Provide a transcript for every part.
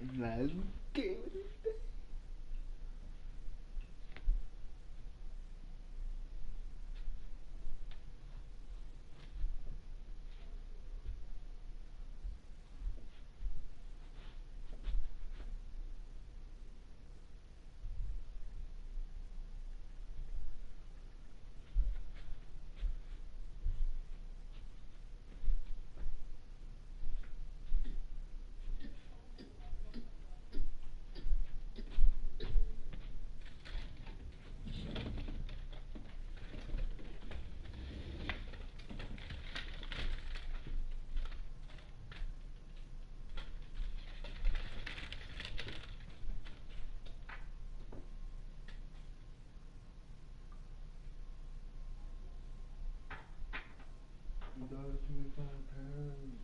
Blanque. £1.25.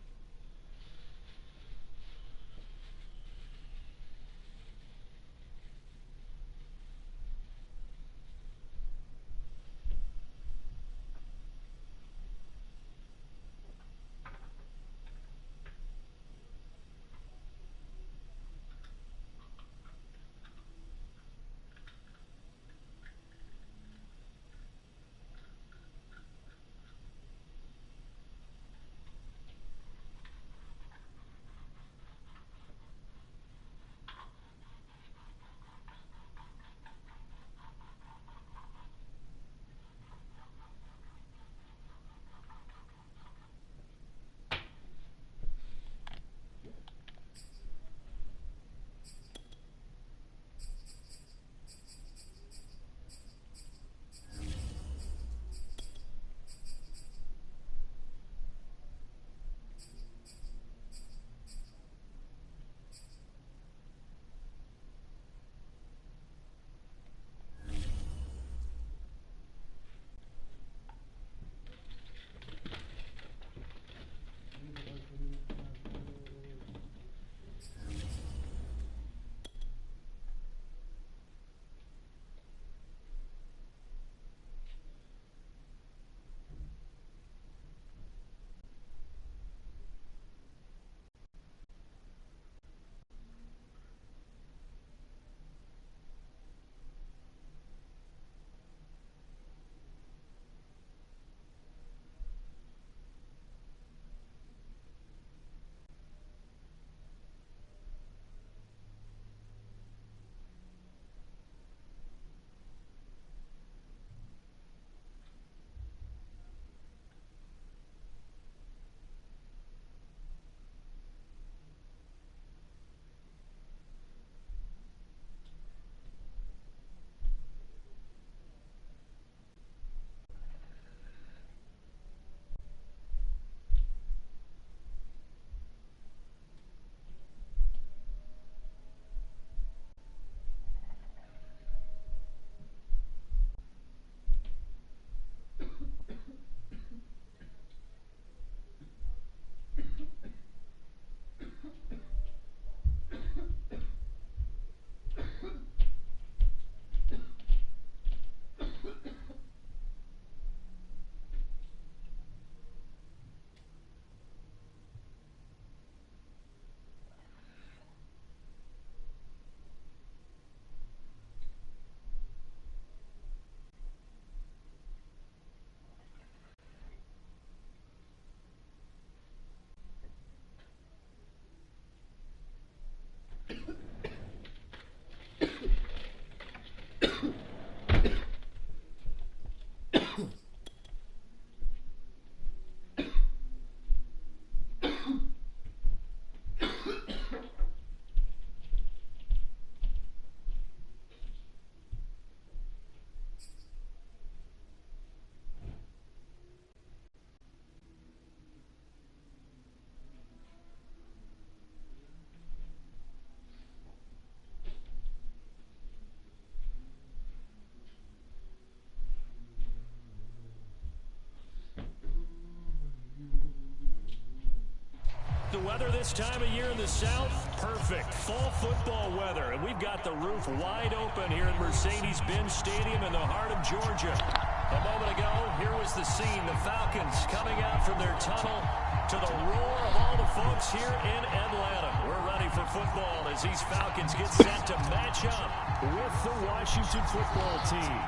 The weather this time of year in the South, perfect. Fall football weather. And we've got the roof wide open here at Mercedes-Benz Stadium in the heart of Georgia. A moment ago, here was the scene. The Falcons coming out from their tunnel to the roar of all the folks here in Atlanta. We're ready for football as these Falcons get set to match up with the Washington football team.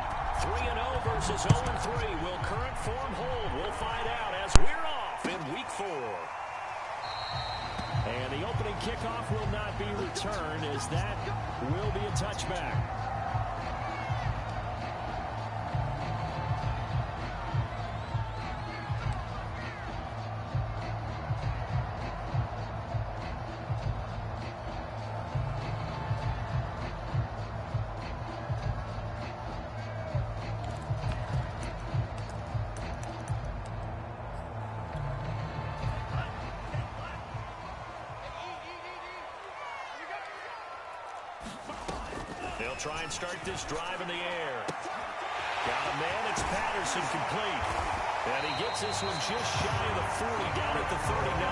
3-0 versus 0-3. Will current form hold? We'll find out as we're off in Week 4. And the opening kickoff will not be returned as that will be a touchback. They'll try and start this drive in the air. Got a man, it's Patterson complete. And he gets this one just shy of the 40, down at the 39.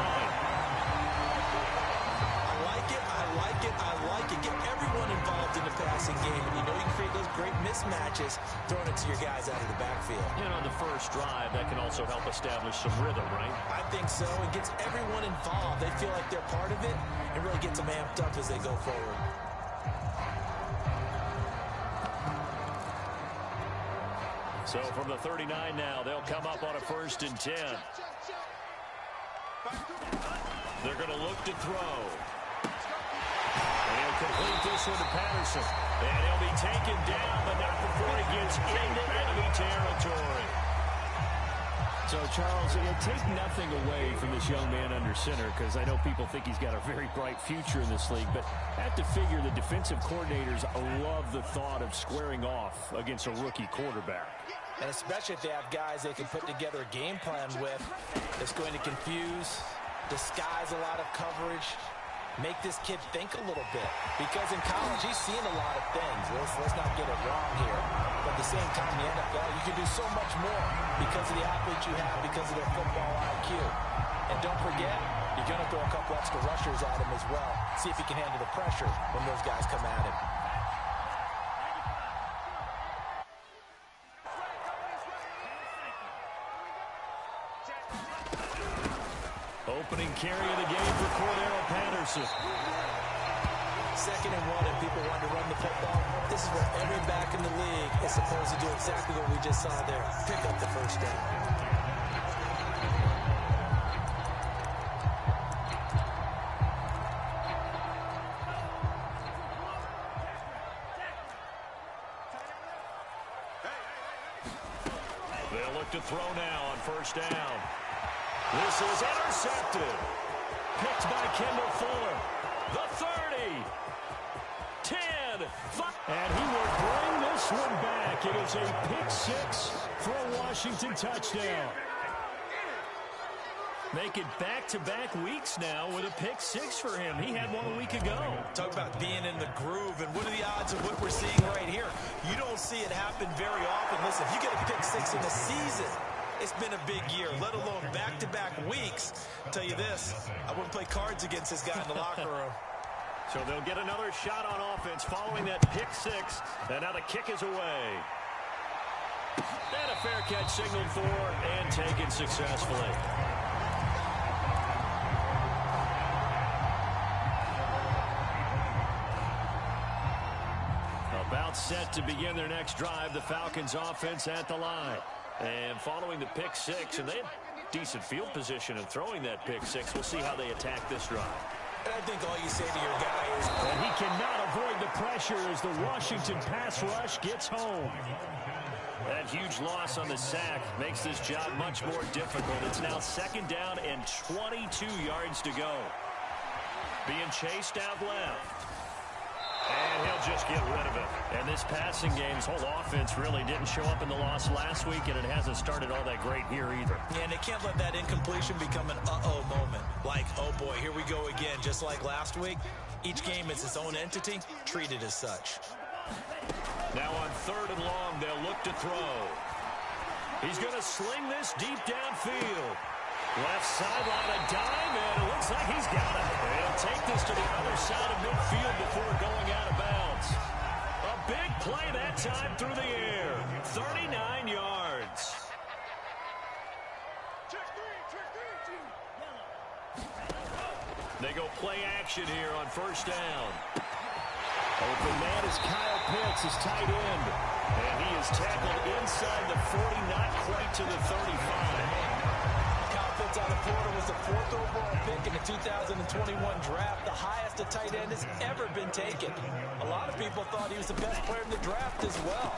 I like it, I like it, I like it. Get everyone involved in the passing game. And you know you can create those great mismatches throwing it to your guys out of the backfield. You know, on the first drive, that can also help establish some rhythm, right? I think so. It gets everyone involved. They feel like they're part of it and really gets them amped up as they go forward. So from the 39 now, they'll come up on a 1st and 10. They're going to look to throw. And he'll complete this one to Patterson. And he'll be taken down, but not before he gets into enemy territory. So, Charles, take nothing away from this young man under center, because I know people think he's got a very bright future in this league, but I have to figure the defensive coordinators love the thought of squaring off against a rookie quarterback. And especially if they have guys they can put together a game plan with that's going to confuse, disguise a lot of coverage, make this kid think a little bit. Because in college, he's seen a lot of things. Let's not get it wrong here. But at the same time, in the NFL, you can do so much more because of the athletes you have, because of their football IQ. And don't forget, you're going to throw a couple extra rushers at him as well. See if he can handle the pressure when those guys come at him. Opening carry of the game for Cordero Patterson. 2nd and 1, and people want to run the football. This is where every back in the league is supposed to do exactly what we just saw there. Pick up the 1st down. They'll look to throw now on 1st down. This is intercepted. Picked by Kendall Fuller. The 30. 10. 5. And he will bring this one back. It is a pick-6 for a Washington touchdown. Make it back-to-back weeks now with a pick-6 for him. He had one a week ago. Talk about being in the groove, and what are the odds of what we're seeing right here? You don't see it happen very often. Listen, if you get a pick-6 in a season, it's been a big year, let alone back-to-back weeks. I'll tell you this, I wouldn't play cards against this guy in the locker room. So they'll get another shot on offense following that pick-6, and now the kick is away. And a fair catch signaled for and taken successfully. About set to begin their next drive, the Falcons offense at the line. And following the pick-6, and they have decent field position in throwing that pick-6. We'll see how they attack this drive. And I think all you say to your guy is... And he cannot avoid the pressure as the Washington pass rush gets home. That huge loss on the sack makes this job much more difficult. It's now 2nd down and 22 yards to go. Being chased out left. And he'll just get rid of it. And this passing game's whole offense really didn't show up in the loss last week, and it hasn't started all that great here either. Yeah, and they can't let that incompletion become an uh-oh moment. Like, oh boy, here we go again. Just like last week, each game is its own entity, treated as such. Now on 3rd and long, they'll look to throw. He's going to sling this deep downfield. Left sideline, a dime, and it looks like he's got it. He'll take this to the other side of midfield before going out of bounds. A big play that time through the air. 39 yards. They go play action here on first down. Open man is Kyle Pitts, his tight end. And he is tackled inside the 40, not quite to the 35. Kyle Pitts out of Florida was the 4th overall pick in the 2021 draft, the highest a tight end has ever been taken. A lot of people thought he was the best player in the draft as well.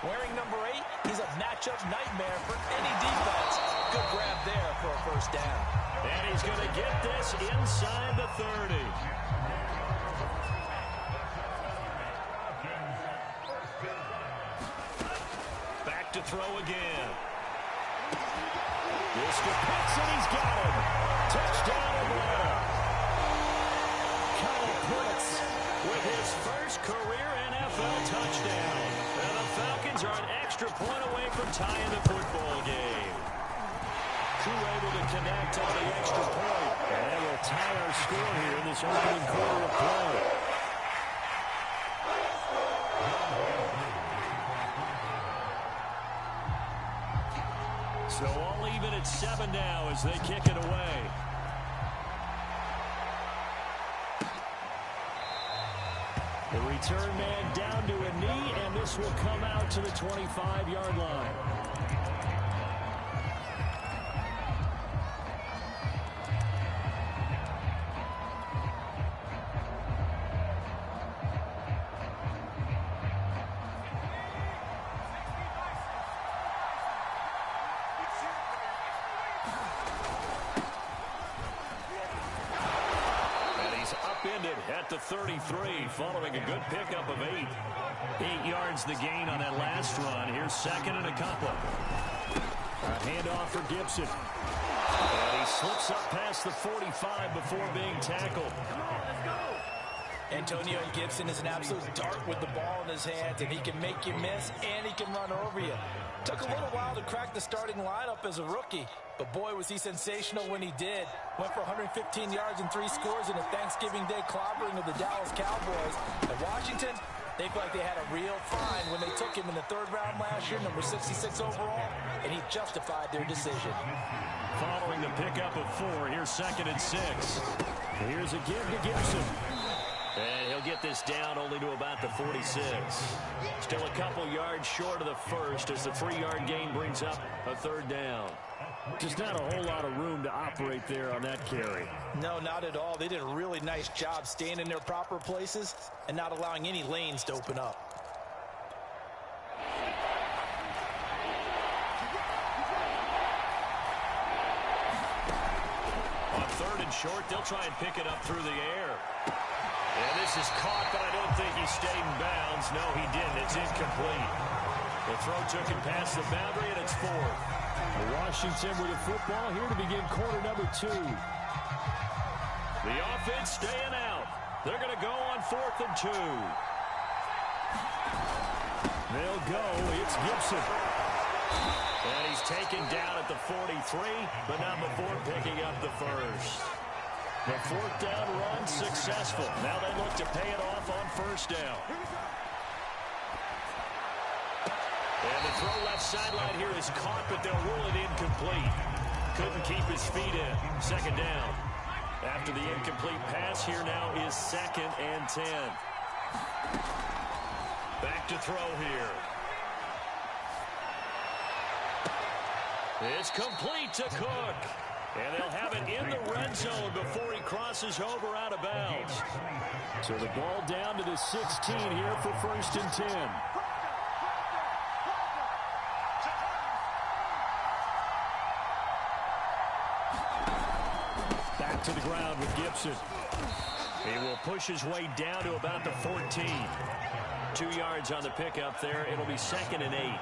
Wearing number 8, he's a matchup nightmare for any defense. Good grab there for a first down. And he's going to get this inside the 30. Back to throw again. This to Pitts, and he's got him. Touchdown Atlanta. Kyle Pitts with his first career NFL touchdown. And the Falcons are an extra point away from tying the football game. Crew able to connect on the extra point. And we'll tie our score here in this opening quarter of play. So all even at 7 now as they kick it away. The return man down to a knee, and this will come out to the 25-yard line. At the 33, following a good pickup of 8. 8 yards the gain on that last run. Here's second and a couple. A handoff for Gibson. And he slips up past the 45 before being tackled. Antonio Gibson is an absolute dart with the ball in his hands, and he can make you miss, and he can run over you. Took a little while to crack the starting lineup as a rookie, but boy, was he sensational when he did. Went for 115 yards and 3 scores in a Thanksgiving Day clobbering of the Dallas Cowboys. And Washington, they felt like they had a real find when they took him in the 3rd round last year, number 66 overall, and he justified their decision. Following the pickup of 4, here's second and 6. Here's a give to Gibson. And he'll get this down only to about the 46. Still a couple yards short of the first as the 3-yard gain brings up a 3rd down. Just not a whole lot of room to operate there on that carry. No, not at all. They did a really nice job staying in their proper places and not allowing any lanes to open up. On 3rd and short, they'll try and pick it up through the air. And this is caught, but I don't think he stayed in bounds. No, he didn't. It's incomplete. The throw took him past the boundary, and it's 4th. Washington with the football here to begin quarter number 2. The offense staying out. They're going to go on 4th and 2. They'll go. It's Gibson. And he's taken down at the 43, but not before picking up the first. The 4th down run successful. Now they look to pay it off on 1st down. And the throw left sideline here is caught, but they'll rule it incomplete. Couldn't keep his feet in. 2nd down. After the incomplete pass, here now is 2nd and 10. Back to throw here. It's complete to Cook. And they'll have it in the red zone before he crosses over out of bounds. So the ball down to the 16 here for 1st and 10. Back to the ground with Gibson. He will push his way down to about the 14. 2 yards on the pickup there. It'll be 2nd and 8.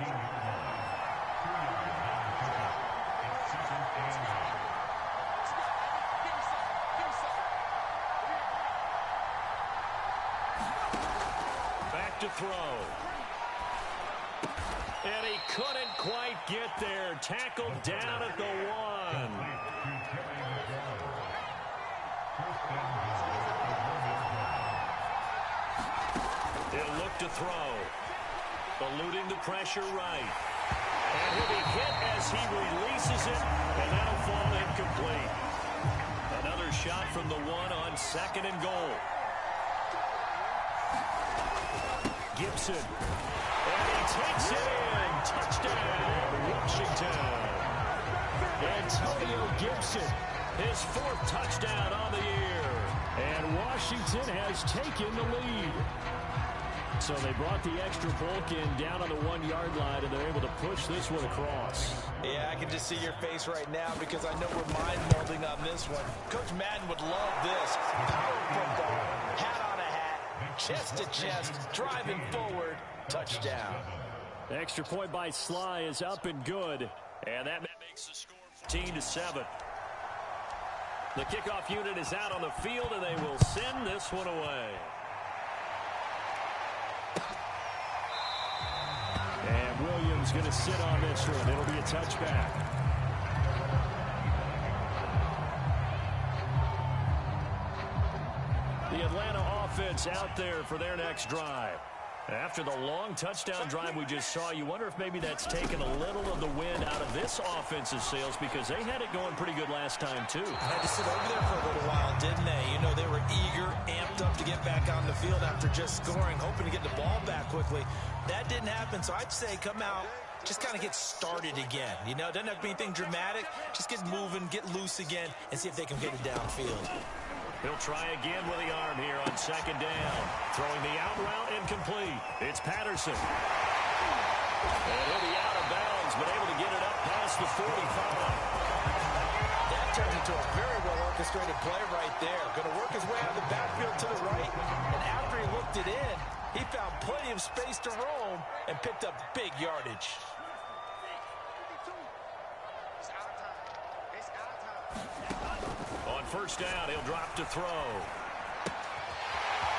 To throw. And he couldn't quite get there. Tackled down at the 1. He'll look to throw. Eluding the pressure right. And he'll be hit as he releases it, and that'll fall incomplete. Another from the 1 on 2nd and goal. Gibson. And he takes it in. Touchdown, Washington. Antonio Gibson, his 4th touchdown on the year. And Washington has taken the lead. So they brought the extra bulk in down on the 1-yard line, and they're able to push this one across. Yeah, I can just see your face right now because I know we're mind-molding on this one. Coach Madden would love this. Power football, hat on a hat, chest to chest, driving forward, touchdown. The extra point by Sly is up and good. And that makes the score 14-7. The kickoff unit is out on the field, and they will send this one away. And Williams going to sit on this one. It'll be a touchback. The Atlanta offense out there for their next drive. After the long touchdown drive we just saw, you wonder if maybe that's taken a little of the wind out of this offensive sails because they had it going pretty good last time, too. Had to sit over there for a little while, didn't they? You know, they were eager, amped up to get back on the field after just scoring, hoping to get the ball back quickly. That didn't happen, so I'd say come out, just kind of get started again. You know, doesn't have to be anything dramatic. Just get moving, get loose again, and see if they can get it downfield. He'll try again with the arm here on 2nd down. Throwing the out route incomplete. It's Patterson. And he'll be out of bounds, but able to get it up past the 45. That turns into a very well-orchestrated play right there. Going to work his way out of the backfield to the right, and after he looked it in, he found plenty of space to roam and picked up big yardage. On 1st down, he'll drop to throw.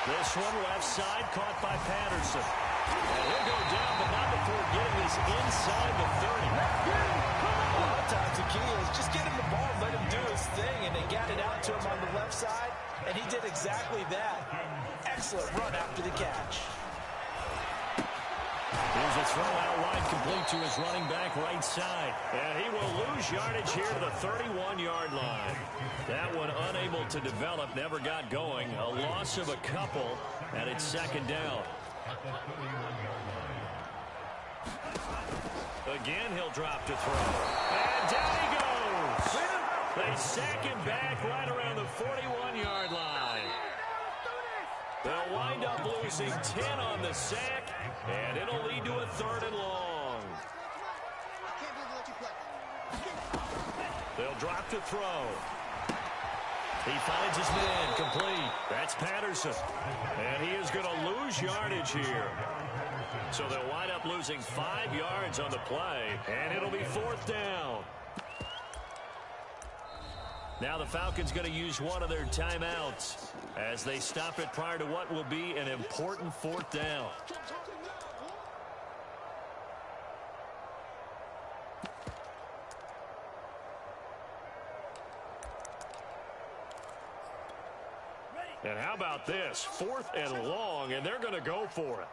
This one left side caught by Patterson. And he'll go down, but not before getting this inside the 30. A lot of times the key is just get him the ball and let him do his thing, and they got it out to him on the left side, and he did exactly that. Excellent run after the catch. Here's a throw out wide, complete to his running back right side. And he will lose yardage here to the 31-yard line. That one unable to develop, never got going. A loss of a couple, and it's 2nd down. Again, he'll drop to throw. And down he goes. They sack him back right around the 41-yard line. They'll wind up losing 10 on the sack, and it'll lead to a 3rd and long. They'll drop to throw. He finds his man, complete. That's Patterson. And he is going to lose yardage here. So they'll wind up losing 5 yards on the play, and it'll be 4th down. Now the Falcons going to use one of their timeouts as they stop it prior to what will be an important 4th down. And how about this? 4th and long, and they're going to go for it.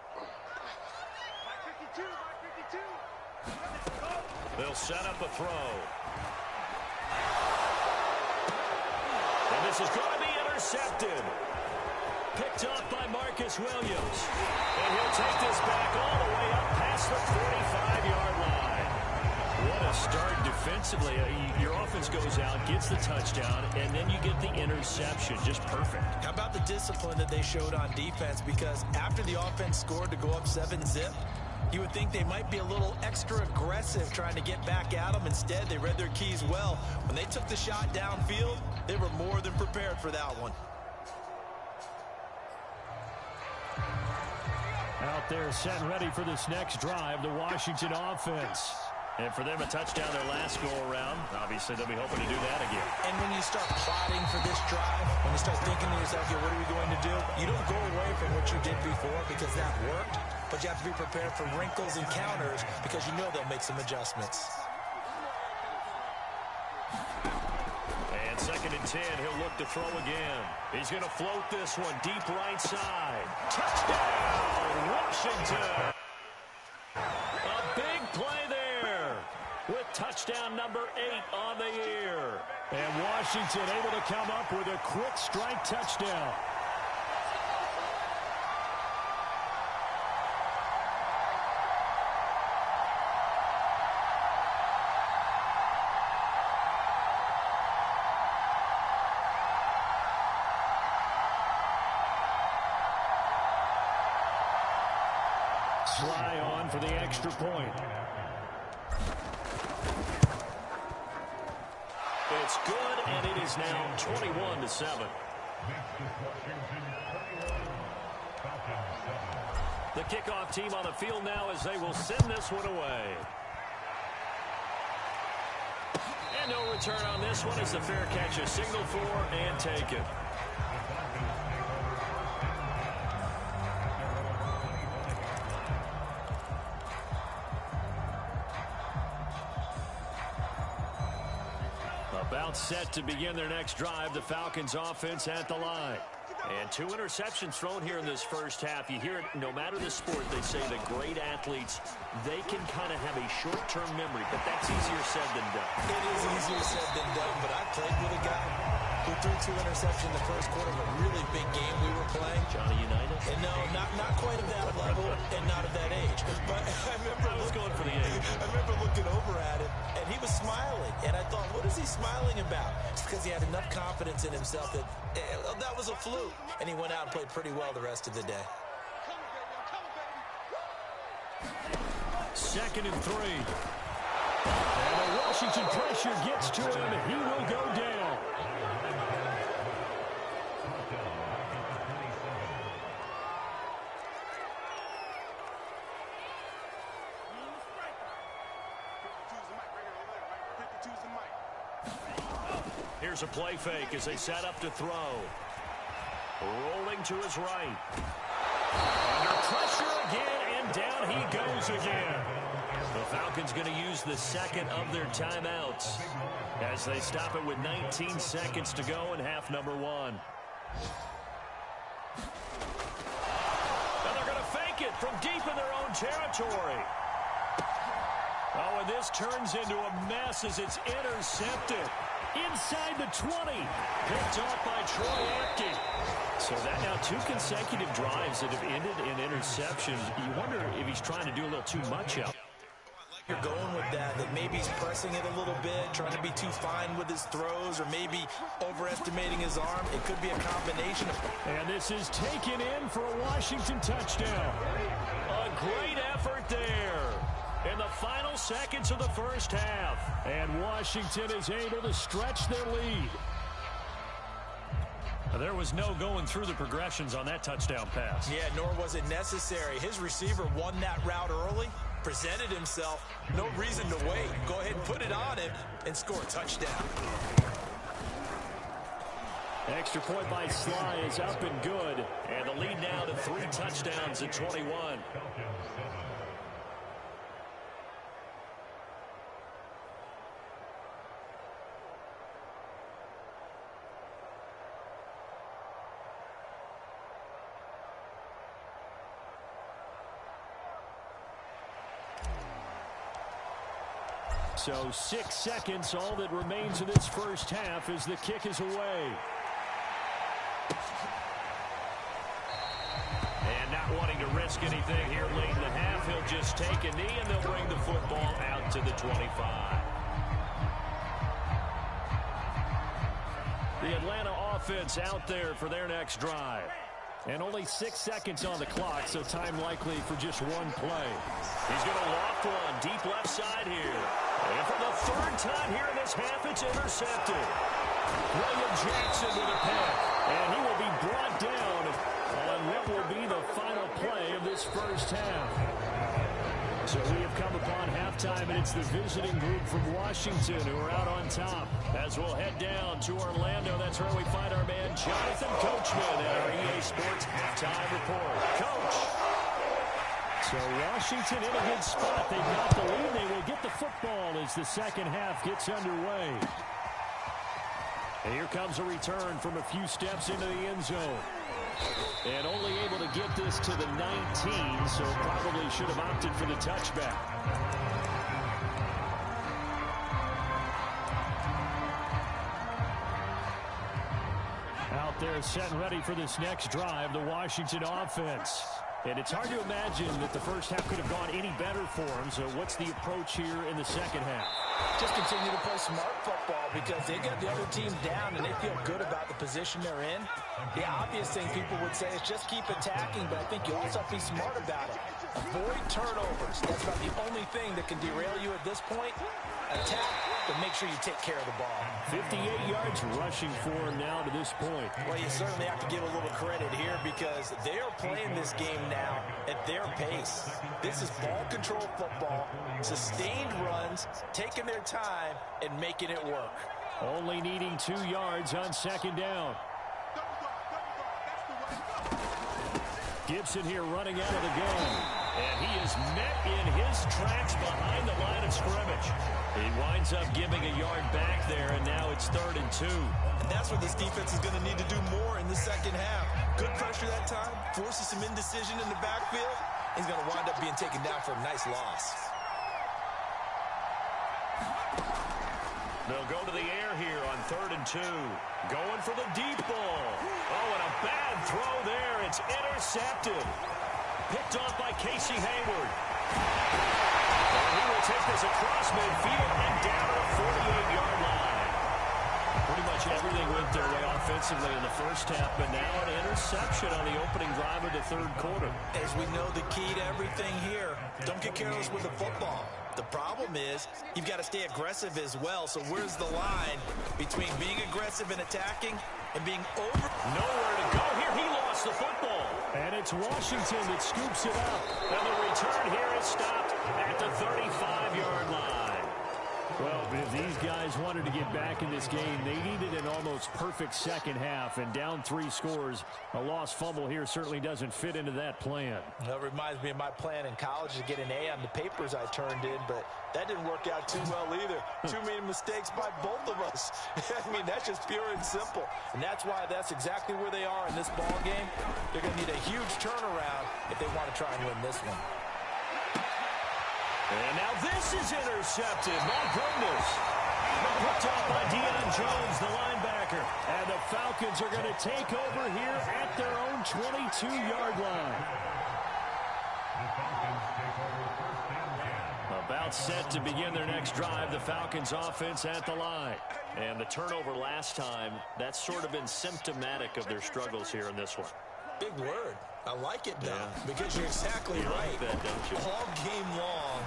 They'll set up a throw. And this is going to be intercepted. Picked off by Marcus Williams. And he'll take this back all the way up past the 45-yard line. What a start defensively. Your offense goes out, gets the touchdown, and then you get the interception. Just perfect. How about the discipline that they showed on defense? Because after the offense scored to go up 7-zip, you would think they might be a little extra aggressive trying to get back at them. Instead, they read their keys well. When they took the shot downfield, they were more than prepared for that one. Out there set and ready for this next drive, the Washington offense. And for them, a touchdown their last go-around. Obviously, they'll be hoping to do that again. And when you start plotting for this drive, when you start thinking to yourself, okay, what are we going to do? You don't go away from what you did before because that worked, but you have to be prepared for wrinkles and counters because you know they'll make some adjustments. And 2nd and 10, he'll look to throw again. He's going to float this one deep right side. Touchdown, Washington! A big play there with touchdown number 8 on the year. And Washington able to come up with a quick strike touchdown. Sly on for the extra point. It's good, and it is now 21-7. The kickoff team on the field now as they will send this one away. And no return on this one as the fair catch is signaled for and taken. About set to begin their next drive, the Falcons offense at the line. And 2 interceptions thrown here in this first half. You hear it, no matter the sport, they say the great athletes, they can kind of have a short-term memory, but that's easier said than done. It is easier said than done, but I played with a guy who threw 2 interceptions in the first quarter of a really big game we were playing. Johnny Unitas? And no, not quite of that level and not of that age. But I was going for the age. I remember looking over at him, and he was smiling. And I thought, what is he smiling about? It's because he had enough confidence in himself that that was a fluke. And he went out and played pretty well the rest of the day. 2nd and 3. And the Washington pressure gets to him, and he will go down. Here's a play fake as they set up to throw. Rolling to his right. Under pressure again, and down he goes again. The Falcons going to use the second of their timeouts as they stop it with 19 seconds to go in half number 1. And they're going to fake it from deep in their own territory. Oh, and this turns into a mess as it's intercepted. Inside the 20. Picked off by Troy Apke. So that now 2 consecutive drives that have ended in interceptions. You wonder if he's trying to do a little too much out. You're going with that maybe he's pressing it a little bit, trying to be too fine with his throws, or maybe overestimating his arm. It could be a combination of... And this is taken in for a Washington touchdown. A great effort there in the final seconds of the first half. And Washington is able to stretch their lead. There was no going through the progressions on that touchdown pass. Yeah, nor was it necessary. His receiver won that route early, presented himself. No reason to wait. Go ahead and put it on him and score a touchdown. Extra point by Sly is up and good. And the lead now to 3 touchdowns at 21. So 6 seconds, all that remains in this first half as the kick is away. And not wanting to risk anything here late in the half, he'll just take a knee and they'll bring the football out to the 25. The Atlanta offense out there for their next drive. And only 6 seconds on the clock, so time likely for just 1 play. He's going to loft one deep left side here. And for the 3rd time here in this half, it's intercepted. William Jackson with a pick. And he will be brought down on what will be the final play of this first half. So we have come upon halftime, and it's the visiting group from Washington who are out on top. As we'll head down to Orlando, that's where we find our man Jonathan Coachman at our EA Sports Halftime Report. Coach. So Washington in a good spot. They've got the lead. They will get the football as the second half gets underway. And here comes a return from a few steps into the end zone. And only able to get this to the 19, so probably should have opted for the touchback. Out there set and ready for this next drive, the Washington offense. And it's hard to imagine that the first half could have gone any better for them. So what's the approach here in the second half? Just continue to play smart football because they got the other team down and they feel good about the position they're in. The obvious thing people would say is just keep attacking, but I think you also have to be smart about it. Avoid turnovers. That's about the only thing that can derail you at this point. Attack, but make sure you take care of the ball. 58 yards rushing for him now to this point. Well, you certainly have to give a little credit here because they are playing this game now at their pace. This is ball control football, sustained runs, taking their time, and making it work. Only needing 2 yards on second down. Gibson here running out of the gun. And he is met in his tracks behind the line of scrimmage. He winds up giving a yard back there, and now it's 3rd and 2. And that's where this defense is going to need to do more in the second half. Good pressure that time, forces some indecision in the backfield. He's going to wind up being taken down for a nice loss. They'll go to the air here on 3rd and 2. Going for the deep ball. Oh, and a bad throw there. It's intercepted. Picked off by Casey Hayward. And he will take this across midfield and down to the 48-yard line. Pretty much everything went their way offensively in the first half, but now an interception on the opening drive of the third quarter. As we know, the key to everything here, don't get careless with the football. The problem is you've got to stay aggressive as well. So where's the line between being aggressive and attacking and being over? Nowhere to go here. He lost the football. And it's Washington that scoops it up. And the return here is stopped at the 35-yard line. Well, if these guys wanted to get back in this game, they needed an almost perfect second half, and down 3 scores. A lost fumble here certainly doesn't fit into that plan. That reminds me of my plan in college to get an A on the papers I turned in, but that didn't work out too well either. Too many mistakes by both of us. I mean, that's just pure and simple. And that's why that's exactly where they are in this ball game. They're going to need a huge turnaround if they want to try and win this one. And now this is intercepted. My goodness. Picked off by Deion Jones, the linebacker. And the Falcons are going to take over here at their own 22-yard line. About set to begin their next drive, the Falcons offense at the line. And the turnover last time, that's sort of been symptomatic of their struggles here in this one. Big word. I like it, though, because you're exactly right. That, don't you? All game long,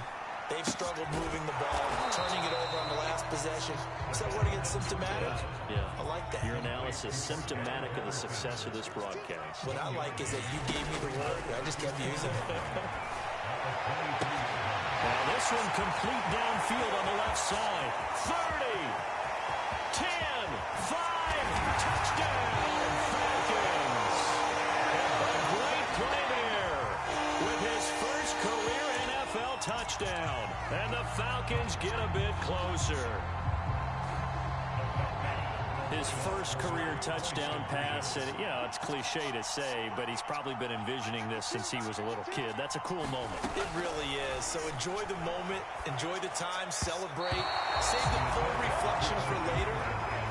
they've struggled moving the ball, turning it over on the last possession. Is that word against symptomatic? Yeah. I like that. Your analysis, symptomatic of the success of this broadcast. What I like is that you gave me the word, I just kept using it. Now this one complete downfield on the left side. 30, 10, 5, touchdown, Falcons. A great play there with his first career NFL touchdown. And the Falcons get a bit closer. His first career touchdown pass, and it's cliche to say, but he's probably been envisioning this since he was a little kid. That's a cool moment. It really is. So enjoy the moment, enjoy the time, celebrate, save the full reflection for later,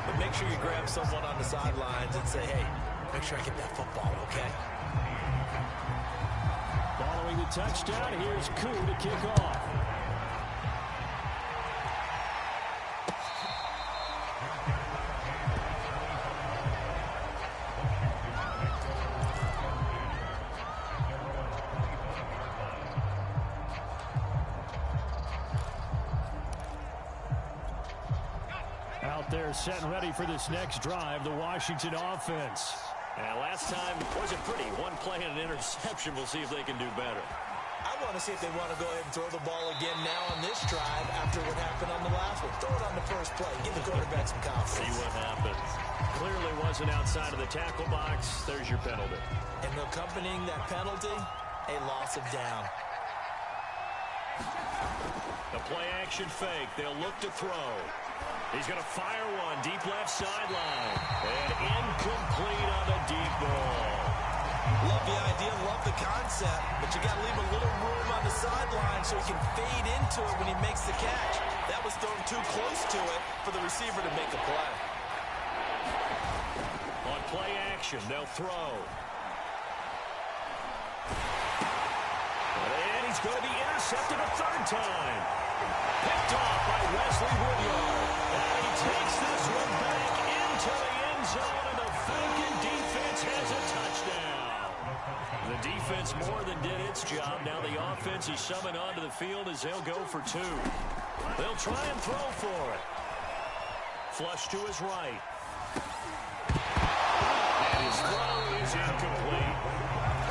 but make sure you grab someone on the sidelines and say, hey, make sure I get that football, okay? Following the touchdown, here's Koo to kick off. Out there set and ready for this next drive, the Washington offense. And last time wasn't pretty. One play and an interception. We'll see if they can do better. I want to see if they want to go ahead and throw the ball again now on this drive after what happened on the last one. Throw it on the first play. Give the quarterback some confidence. See what happens. Clearly wasn't outside of the tackle box. There's your penalty. And accompanying that penalty, a loss of down. The play action fake. They'll look to throw. He's going to fire one deep left sideline. And incomplete on the deep ball. Love the idea, love the concept, but you got to leave a little room on the sideline so he can fade into it when he makes the catch. That was thrown too close to it for the receiver to make a play. On play action. They'll throw. And he's going to be intercepted a third time. Picked off by Wesley Woodyard. And he takes this one back into the end zone, and the Falcon defense has a touchdown. The defense more than did its job. Now the offense is summoned onto the field as they'll go for two. They'll try and throw for it. Flush to his right. And his throw is incomplete.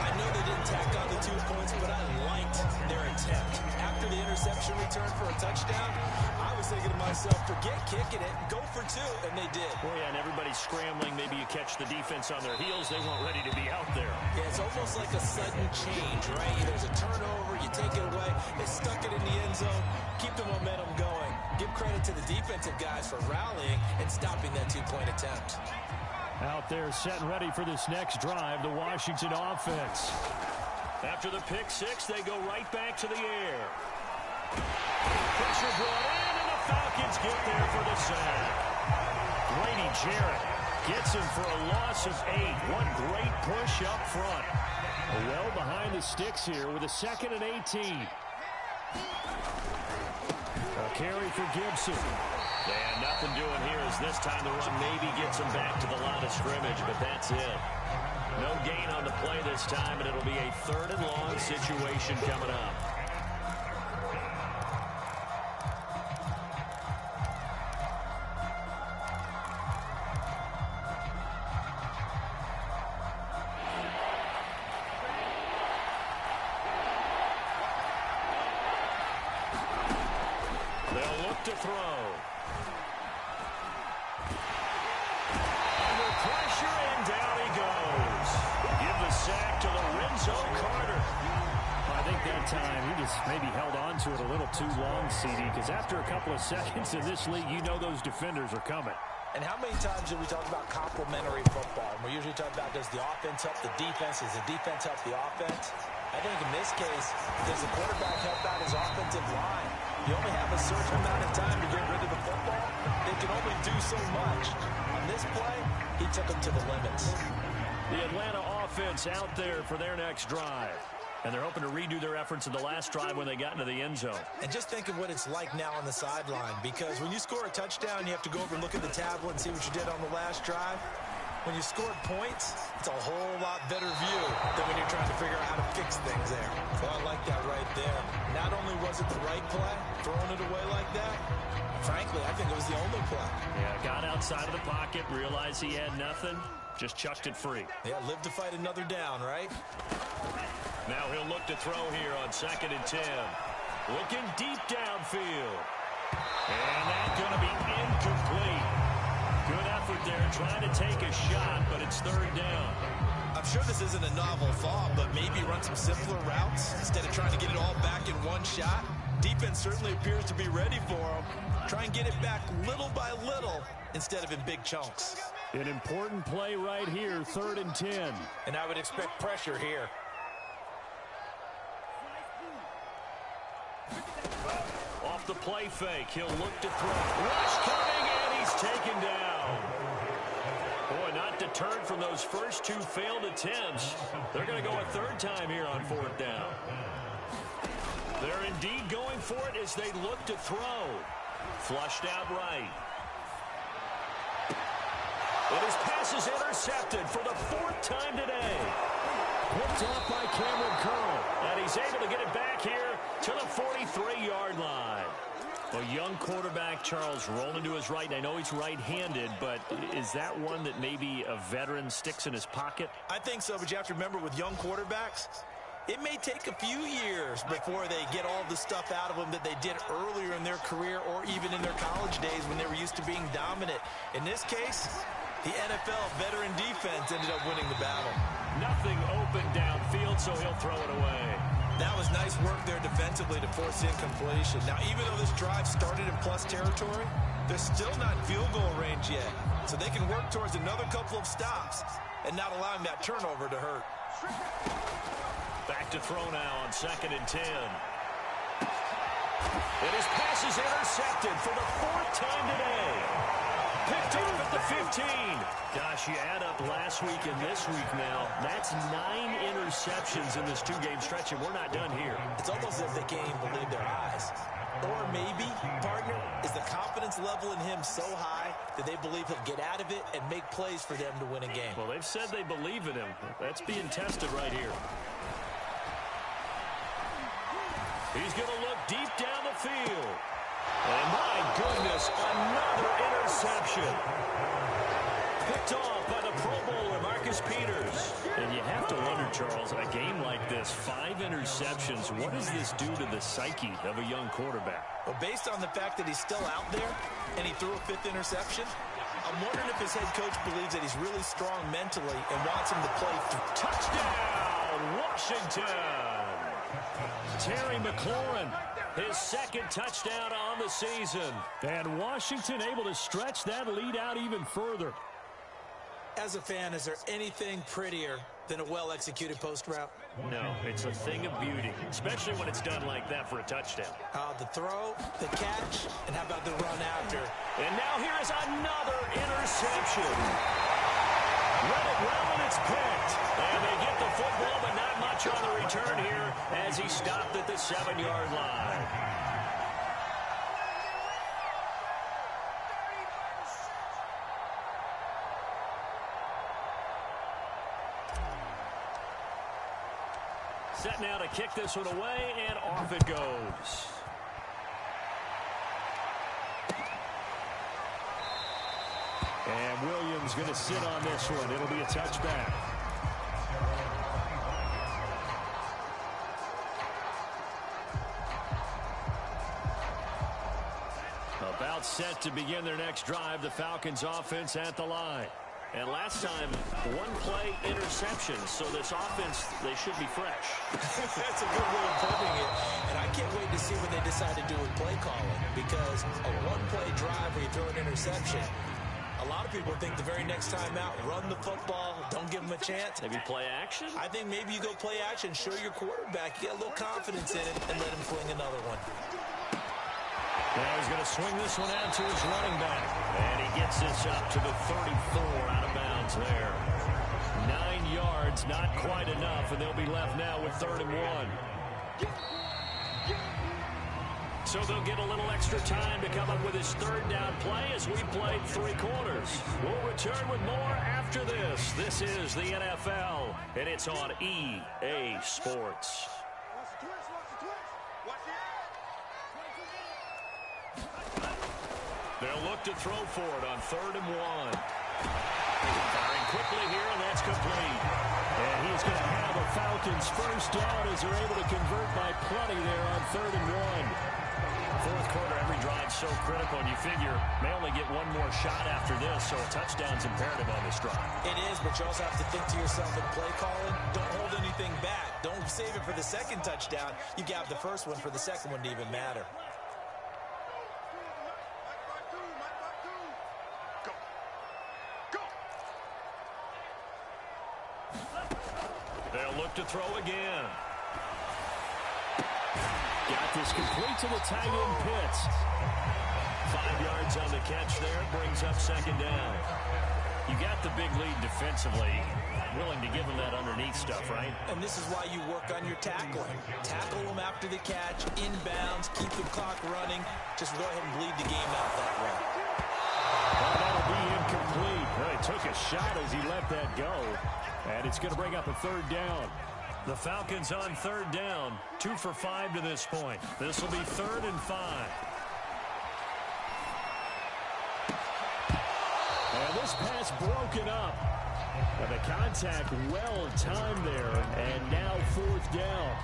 I know they didn't tack on the 2 points, but I liked their attempt. After the interception return for a touchdown, I was thinking to myself, forget kicking it, go for two, and they did. Oh, yeah, and everybody's scrambling. Maybe you catch the defense on their heels. They weren't ready to be out there. Yeah, it's almost like a sudden change, right? There's a turnover, you take it away, they stuck it in the end zone, keep the momentum going. Give credit to the defensive guys for rallying and stopping that 2-point attempt. Out there set and ready for this next drive, the Washington offense. After the pick six, they go right back to the air. Pressure brought in, and the Falcons get there for the sack. Grady Jarrett gets him for a loss of 8. One great push up front. Well behind the sticks here with a 2nd and 18. A carry for Gibson. And nothing doing here as this time the run maybe gets him back to the line of scrimmage, but that's it. No gain on the play this time, and it'll be a 3rd and long situation coming up. They'll look to throw. Under pressure, and down he goes. Give the sack to Lorenzo Carter. I think that time he just maybe held on to it a little too long, CD, because after a couple of seconds in this league, you know those defenders are coming. And how many times do we talk about complementary football? And we usually talk about, does the offense help the defense? Does the defense help the offense? I think in this case, does the quarterback help out his offensive line? You only have a certain amount of time to get rid of the football. They can only do so much. On this play, he took them to the limits. The Atlanta offense out there for their next drive. And they're hoping to redo their efforts in the last drive when they got into the end zone. And just think of what it's like now on the sideline, because when you score a touchdown, you have to go over and look at the tablet and see what you did on the last drive. When you scored points, it's a whole lot better view than when you're trying to figure out how to fix things there. So I like that right there. Not only was it the right play, throwing it away like that, frankly, I think it was the only play. Yeah, got outside of the pocket, realized he had nothing, just chucked it free. Yeah, live to fight another down, right? Now he'll look to throw here on 2nd and 10. Looking deep downfield. And that's going to be incomplete. Good effort there trying to take a shot, but it's 3rd down. I'm sure this isn't a novel thought, but maybe run some simpler routes instead of trying to get it all back in one shot. Defense certainly appears to be ready for him. Try and get it back little by little instead of in big chunks. An important play right here, 3rd and 10. And I would expect pressure here. Off the play fake, he'll look to throw. Rush coming, and he's taken down. Boy, not deterred from those first 2 failed attempts. They're going to go a 3rd time here on 4th down. They're indeed going for it as they look to throw. Flushed out right. And his pass is intercepted for the 4th time today. Picked off by Cameron Curl. And he's able to get it back here to the 43-yard line. A young quarterback, Charles, rolling to his right. I know he's right-handed, but is that one that maybe a veteran sticks in his pocket? I think so, but you have to remember with young quarterbacks, it may take a few years before they get all the stuff out of them that they did earlier in their career or even in their college days when they were used to being dominant. In this case, the NFL veteran defense ended up winning the battle. Nothing open downfield, so he'll throw it away. That was nice work there defensively to force incompletion. Now, even though this drive started in plus territory, they're still not field goal range yet. So they can work towards another couple of stops and not allowing that turnover to hurt. Back to throw now on 2nd and 10. And his pass is intercepted for the 4th time today. Picked off at the 15. Gosh, you add up last week and this week now. That's 9 interceptions in this two-game stretch, and we're not done here. It's almost as if they can't even believe their eyes. Or maybe, partner, is the confidence level in him so high that they believe he'll get out of it and make plays for them to win a game. Well, they've said they believe in him. That's being tested right here. He's going to look deep down the field. And my goodness, another interception. Picked off by the Pro Bowler, Marcus Peters. And you have to wonder, Charles, a game like this, 5 interceptions, what does this do to the psyche of a young quarterback? Well, based on the fact that he's still out there and he threw a 5th interception, I'm wondering if his head coach believes that he's really strong mentally and wants him to play through. Touchdown, Washington! Terry McLaurin, his 2nd touchdown on the season. And Washington able to stretch that lead out even further. As a fan, is there anything prettier than a well-executed post route? No, it's a thing of beauty, especially when it's done like that for a touchdown. The throw, the catch, and how about the run after? And now here is another interception. Let it roll and it's picked. And they get the football, but not much on the return here as he stopped at the 7-yard line. Set now to kick this one away, and off it goes. And Williams going to sit on this one. It'll be a touchback. About set to begin their next drive. The Falcons offense at the line. And last time, 1-play interception. So this offense, they should be fresh. That's a good way of putting it. And I can't wait to see what they decide to do with play calling. Because a 1-play drive where you throw an interception, a lot of people think the very next time out, run the football, don't give them a chance. Maybe play action? I think maybe you go play action, show your quarterback, get a little confidence in it, and let him fling another one. Now he's going to swing this one out to his running back. And he gets this up to the 34, out of bounds there. 9 yards, not quite enough, and they'll be left now with 3rd and 1. So they'll get a little extra time to come up with his 3rd down play as we played 3 quarters. We'll return with more after this. This is the NFL, and it's on EA Sports. They'll look to throw for it on 3rd and 1. Firing quickly here, and that's complete. And he's going to have a Falcons first down as they're able to convert by plenty there on 3rd and 1. 4th quarter, every drive so critical, and you figure may only get one more shot after this, so a touchdown's imperative on this drive. It is, but you also have to think to yourself in play calling, don't hold anything back. Don't save it for the 2nd touchdown. You got the first one for the 2nd one to even matter. They'll look to throw again. Got this complete to the tight end Pitts. 5 yards on the catch there. Brings up 2nd down. You got the big lead defensively. Willing to give them that underneath stuff, right? And this is why you work on your tackling. Tackle them after the catch, inbounds, keep the clock running. Just go ahead and bleed the game out that way. Well, that'll be incomplete. Well, he took a shot as he let that go. And it's going to bring up a 3rd down. The Falcons on 3rd down. 2 for 5 to this point. This will be 3rd and 5. And this pass broken up. And the contact well timed there. And now 4th down.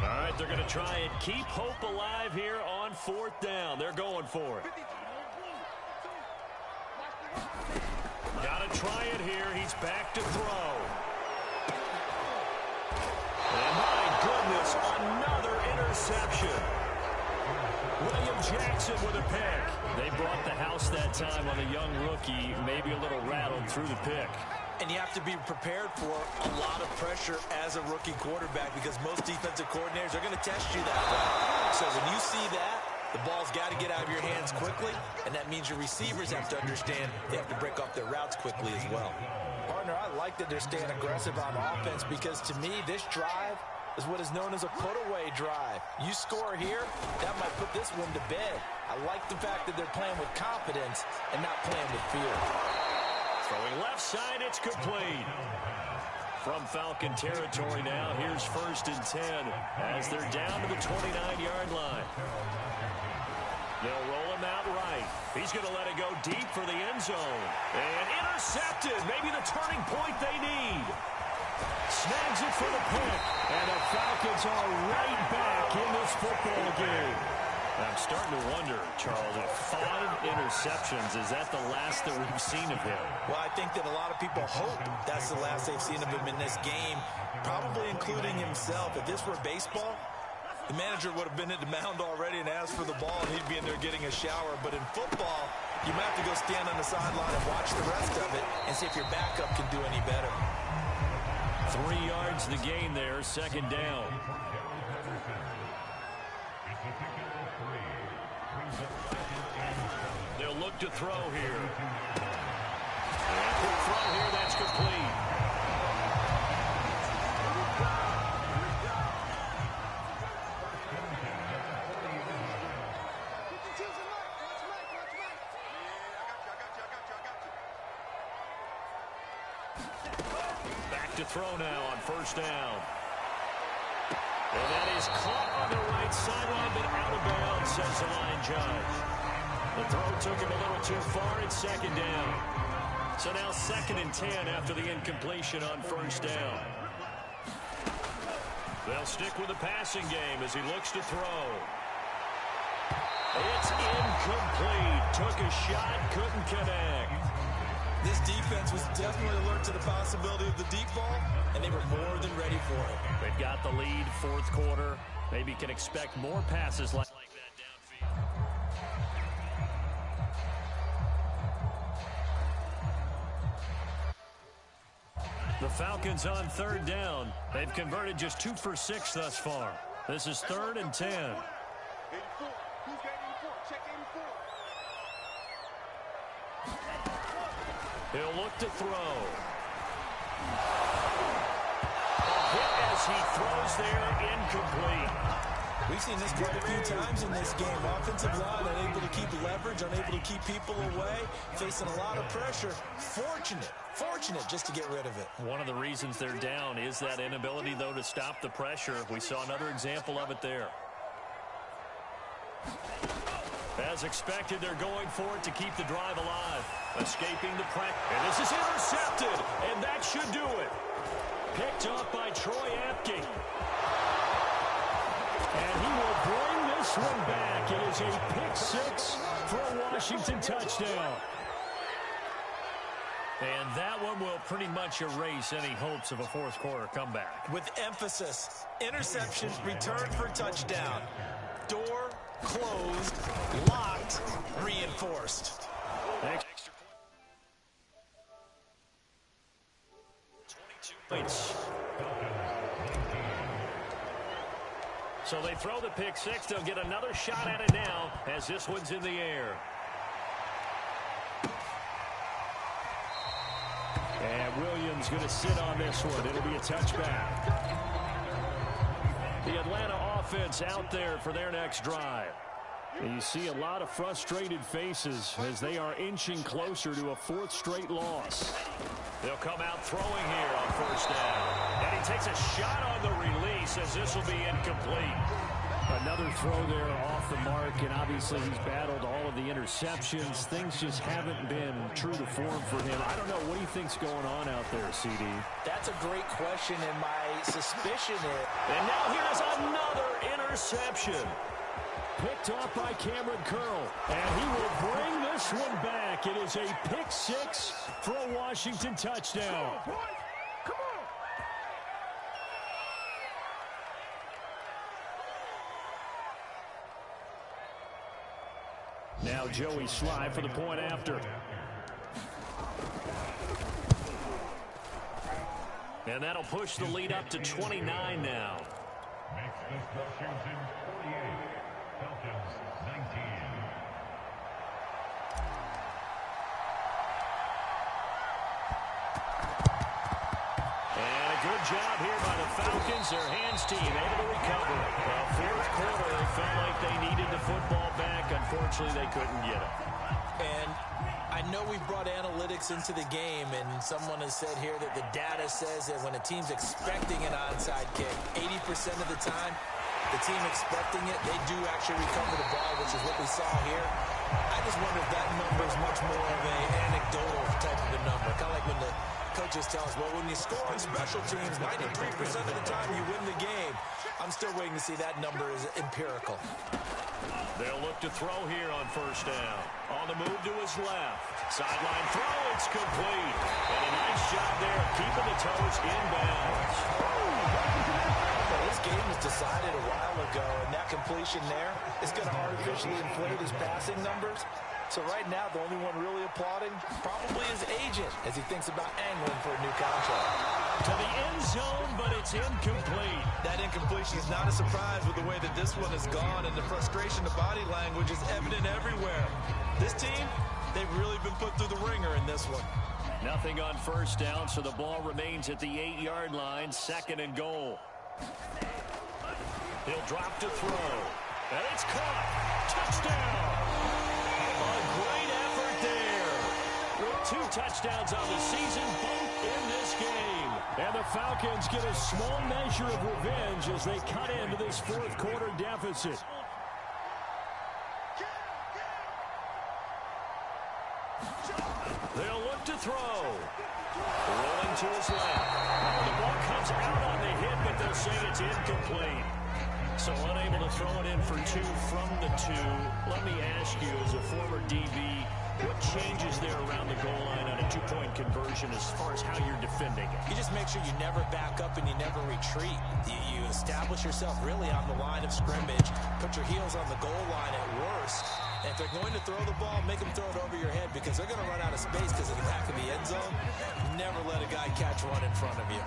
All right, they're going to try and keep hope alive here on 4th down. They're going for it. Got to try it here. He's back to throw. And my goodness, another interception. William Jackson with a pick. They brought the house that time on a young rookie, maybe a little rattled through the pick. And you have to be prepared for a lot of pressure as a rookie quarterback because most defensive coordinators are going to test you that way. So when you see that, The ball's got to get out of your hands quickly, and that means your receivers have to understand they have to break off their routes quickly as well. Partner, I like that they're staying aggressive on offense because, to me, this drive is what is known as a put-away drive. You score here, that might put this one to bed. I like the fact that they're playing with confidence and not playing with fear. Throwing left side, it's complete. From Falcon territory now, here's 1st and 10 as they're down to the 29-yard line. They'll roll him out right. He's going to let it go deep for the end zone. And intercepted. Maybe the turning point they need. Snags it for the pick. And the Falcons are right back in this football game. I'm starting to wonder, Charles, if 5 interceptions, is that the last that we've seen of him? Well, I think that a lot of people hope that's the last they've seen of him in this game, probably including himself. If this were baseball, the manager would have been at the mound already and asked for the ball, and he'd be in there getting a shower. But in football, you might have to go stand on the sideline and watch the rest of it and see if your backup can do any better. 3 yards the gain there, 2nd down. They'll look to throw here. And quick throw here, that's complete. Back to throw now on 1st down. And that is caught on the right sideline, but out of bounds, says the line judge. The throw took him a little too far. It's 2nd down. So now 2nd and 10 after the incompletion on 1st down. They'll stick with the passing game as he looks to throw. It's incomplete. Took a shot, couldn't connect. This defense was definitely alert to the possibility of the deep ball, and they were more than ready for it. They've got the lead, 4th quarter. Maybe can expect more passes like that downfield. The Falcons on 3rd down. They've converted just 2 for 6 thus far. This is 3rd and 10. 84. Who's got 84? Check 84. He'll look to throw. A hit as he throws there, incomplete. We've seen this quite a few times in this game. Offensive line unable to keep leverage, unable to keep people away, facing a lot of pressure. Fortunate just to get rid of it. One of the reasons they're down is that inability, though, to stop the pressure. We saw another example of it there. As expected, they're going for it to keep the drive alive. Escaping the pressure. And this is intercepted, and that should do it. Picked off by Troy Apke. And he will bring this one back. It is a pick 6 for a Washington touchdown. And that one will pretty much erase any hopes of a 4th quarter comeback. With emphasis, interception, return for touchdown. Door closed, locked, reinforced. Extra point. 22 points. So they throw the pick 6. They'll get another shot at it now as this one's in the air. And Williams going to sit on this one. It'll be a touchback. The Atlanta offense out there for their next drive. And you see a lot of frustrated faces as they are inching closer to a 4th straight loss. They'll come out throwing here on 1st down. And he takes a shot on the release as this will be incomplete. Another throw there off the mark, and obviously he's battled all of the interceptions. Things just haven't been true to form for him. I don't know. What do you think's going on out there, CD? That's a great question, and my suspicion is... And now here's another interception. Picked off by Cameron Curl, and he will bring this one back. It is a pick 6 for a Washington touchdown. Now Joey Sly for the point after. And that'll push the lead up to 29 now. Next instructions in 48. And a good job here by the Falcons. Their hands team able to recover. Well, fourth quarter, they felt like they needed the football back. Unfortunately, they couldn't get it. And I know we brought analytics into the game, and someone has said here that the data says that when a team's expecting an onside kick, 80% of the time, the team expecting it, they do actually recover the ball, which is what we saw here. I just wonder if that number is much more of an anecdotal type of a number. Kind of like when the coaches tell us, well, when you score on special teams, 93% of the time you win the game. I'm still waiting to see that number is empirical. They'll look to throw here on first down. On the move to his left. Sideline throw, it's complete. And a nice job there of keeping the toes inbounds. Well, this game was decided a while ago, and that completion there is going to artificially inflate his passing numbers. So right now, the only one really applauding probably his agent as he thinks about angling for a new contract. To the end zone, but it's incomplete. That incompletion is not a surprise with the way that this one has gone, and the frustration, the body language is evident everywhere. This team, they've really been put through the ringer in this one. Nothing on first down, so the ball remains at the 8-yard line, 2nd and goal. He'll drop to throw. And it's caught. Touchdown. A great effort there. With 2 touchdowns on the season, both in this game. And the Falcons get a small measure of revenge as they cut into this fourth quarter deficit. They'll look to throw. Rolling to his left. The ball comes out on the hit, but they'll say it's incomplete. So unable to throw it in for 2 from the 2. Let me ask you, as a former DB, what changes there around the goal line on a 2-point conversion as far as how you're defending it? You just make sure you never back up and you never retreat. You establish yourself really on the line of scrimmage. Put your heels on the goal line at worst. And if they're going to throw the ball, make them throw it over your head because they're going to run out of space because of the back of the end zone. Never let a guy catch one in front of you.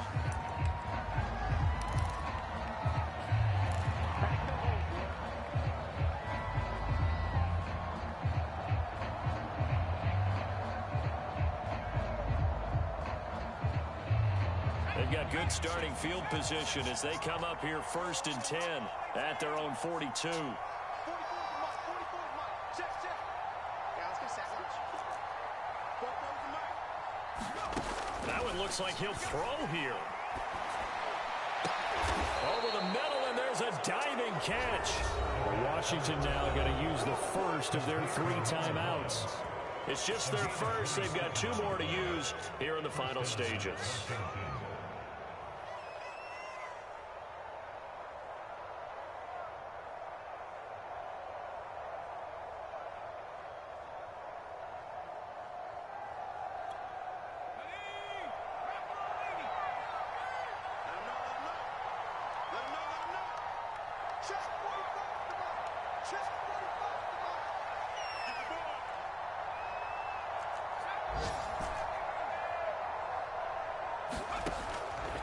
They've got good starting field position as they come up here 1st and 10 at their own 42. That one looks like he'll throw here. Over the middle, and there's a diving catch. Washington now going to use the first of their 3 timeouts. It's just their first. They've got 2 more to use here in the final stages.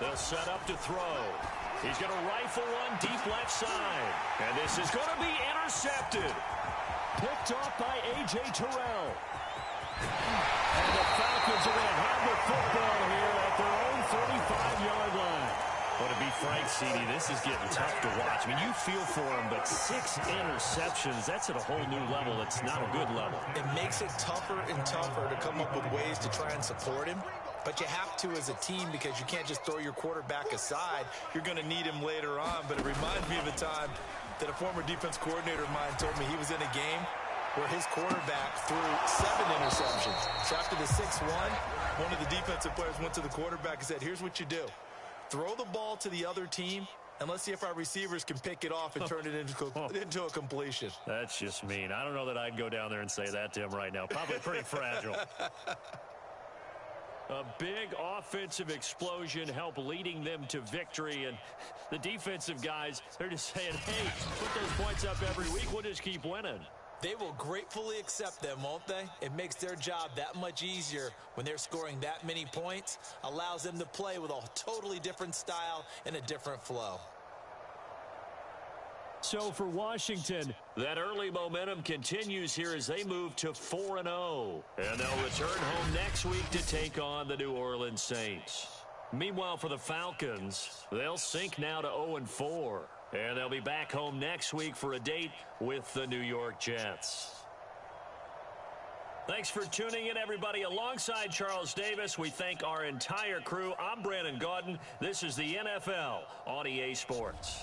They'll set up to throw. He's going to rifle one deep left side. And this is going to be intercepted. Picked off by A.J. Terrell. And the Falcons are going to have the football here at their own 35-yard line. But to be frank, CD, this is getting tough to watch. I mean, you feel for him, but 6 interceptions, that's at a whole new level. It's not a good level. It makes it tougher and tougher to come up with ways to try and support him. But you have to as a team because you can't just throw your quarterback aside. You're going to need him later on. But it reminds me of a time that a former defense coordinator of mine told me he was in a game where his quarterback threw 7 interceptions. So after the 6-1, one of the defensive players went to the quarterback and said, here's what you do. Throw the ball to the other team, and let's see if our receivers can pick it off and turn it into a completion. That's just mean. I don't know that I'd go down there and say that to him right now. Probably pretty fragile. A big offensive explosion helped leading them to victory. And the defensive guys, they're just saying, hey, put those points up every week. We'll just keep winning. They will gratefully accept them, won't they? It makes their job that much easier when they're scoring that many points. Allows them to play with a totally different style and a different flow. So for Washington, that early momentum continues here as they move to 4-0. And they'll return home next week to take on the New Orleans Saints. Meanwhile, for the Falcons, they'll sink now to 0-4. And they'll be back home next week for a date with the New York Jets. Thanks for tuning in, everybody. Alongside Charles Davis, we thank our entire crew. I'm Brandon Gaudin. This is the NFL on EA Sports.